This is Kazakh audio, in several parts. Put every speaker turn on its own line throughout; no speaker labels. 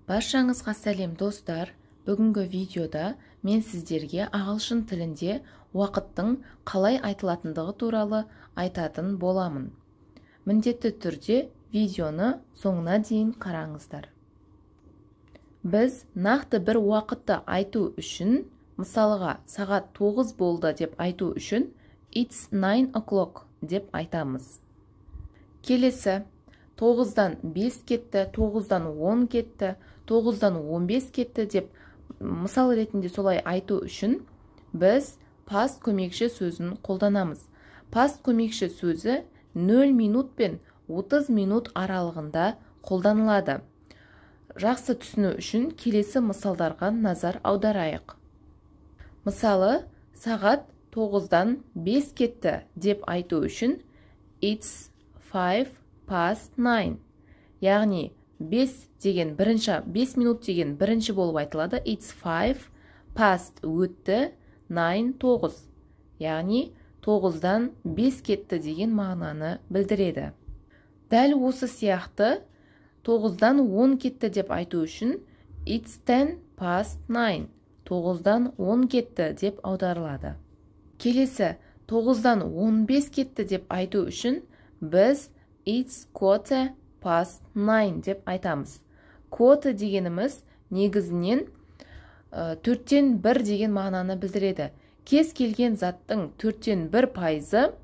Баршаңызға сәлем достар. Бүгінгі видеода мен сіздерге ағылшын тілінде уақыттың қалай айтылатындығы туралы айтатын боламын. Міндетті түрде видеоны соңына дейін қараңыздар. Біз нақты бір уақытты айту үшін, мысалға сағат 9 болды деп айту үшін It's 9 o'clock деп айтамыз. Келесі 9-дан 5 кетті, 9-дан 10 кетті, 9-дан 15 кетті деп мысал ретінде солай айту үшін біз past көмекші сөзін қолданамыз. Past көмекші сөзі 0 минут пен 30 минут аралығында қолданылады. Жақсы түсіну үшін келесі мысалдарға назар аударайық. Мысалы, сағат 9-дан 5 кетті деп айту үшін It's 5 past 9. Яғни 5 минут деген бірінші болып айтылады. It's 5 past өтті, 9. Яғни 9-дан 5 кетті деген мағынаны білдіреді. Дәл осы сияқты 9-дан 10 кетті деп айту үшін It's 10 past 9. 9-дан 10 кетті деп аударылады. Келесі 9-дан 15 кетті деп айту үшін біз It's quarter past 9 деп айтамыз. Quarter дегеніміз негізінен 4-тен 1 деген мағынаны білдіреді. Кез келген заттың 4-тен 1%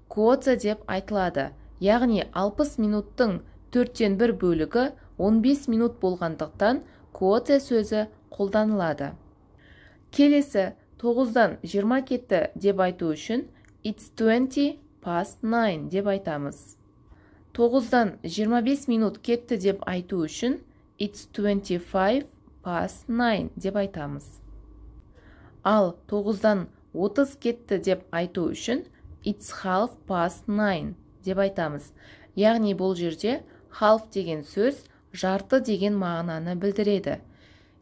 quarter деп айтылады. Яғни 60 минуттың 4-тен 1 бөлігі 15 минут болғандықтан quarter сөзі қолданылады. Келесі 9-дан 20 кетті деп айту үшін It's 20 past 9 деп айтамыз. 9-дан 25 минут кетті деп айту үшін It's 25 past 9 деп айтамыз. Ал 9-дан 30 кетті деп айту үшін It's half past 9 деп айтамыз. Яғни бұл жерде half деген сөз жарты деген мағынаны білдіреді.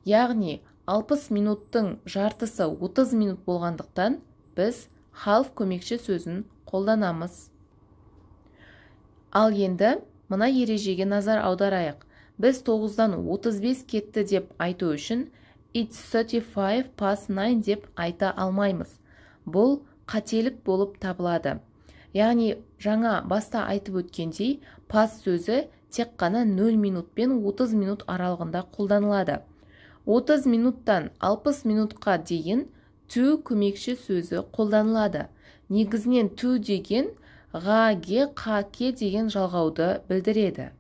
Яғни 60 минуттың жартысы 30 минут болғандықтан біз half көмекші сөзін қолданамыз. Ал енді мына ережеге назар аударайық. Біз 9-дан 35 кетті деп айту үшін It's 35 past 9 деп айта алмаймыз. Бұл қателік болып табылады. Яғни жаңа баста айтып өткендей, past сөзі тек қана 0 минут пен 30 минут аралығында қолданылады. 30 минуттан 60 минутқа дейін to көмекші сөзі қолданылады. Негізінен to деген ға-ге, қа-ке деген жалғауды білдіреді.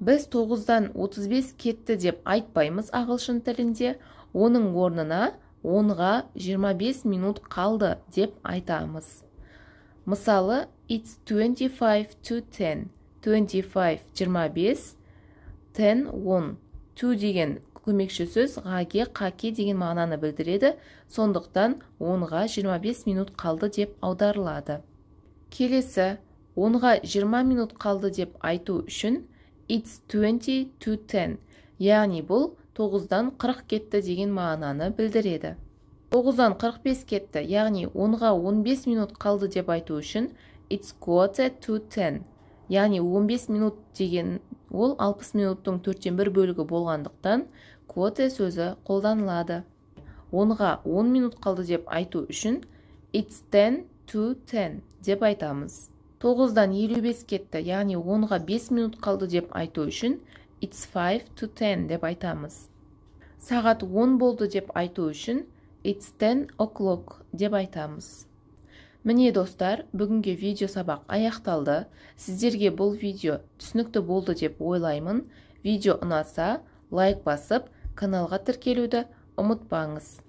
Біз 9-дан 35 кетті деп айтпаймыз ағылшын тілінде, оның орнына 10-ға 25 минут қалды деп айтамыз. Мысалы, It's 25 to 10. 25 25, 10 10. To деген көмекші сөз ға-ге, қа-ке деген мағынаны білдіреді, сондықтан 10-ға 25 минут қалды деп аударылады. Келесі 10-ға 20 минут қалды деп айту үшін It's 20 to 10. Яғни бұл 9-дан 40 кетті деген мағынаны білдіреді. 9-дан 45 кетті, яғни 10-ға 15 минут қалды деп айту үшін It's quarter to 10. Яғни 15 минут деген ол 60 минуттың 4-тен 1 бөлігі болғандықтан quarter сөзі қолданылады. 10-ға 10 минут қалды деп айту үшін It's 10 to 10 деп айтамыз. 9-дан 55 кетті, яғни 10-ға 5 минут қалды деп айту үшін It's 5 to 10 деп айтамыз. Сағат 10 болды деп айту үшін It's 10 o'clock деп айтамыз. Міне достар, бүгінгі видео сабақ аяқталды. Сіздерге бұл видео түсінікті болды деп ойлаймын. Видео ұнаса, лайк басып, каналға тіркелуді ұмытпаңыз.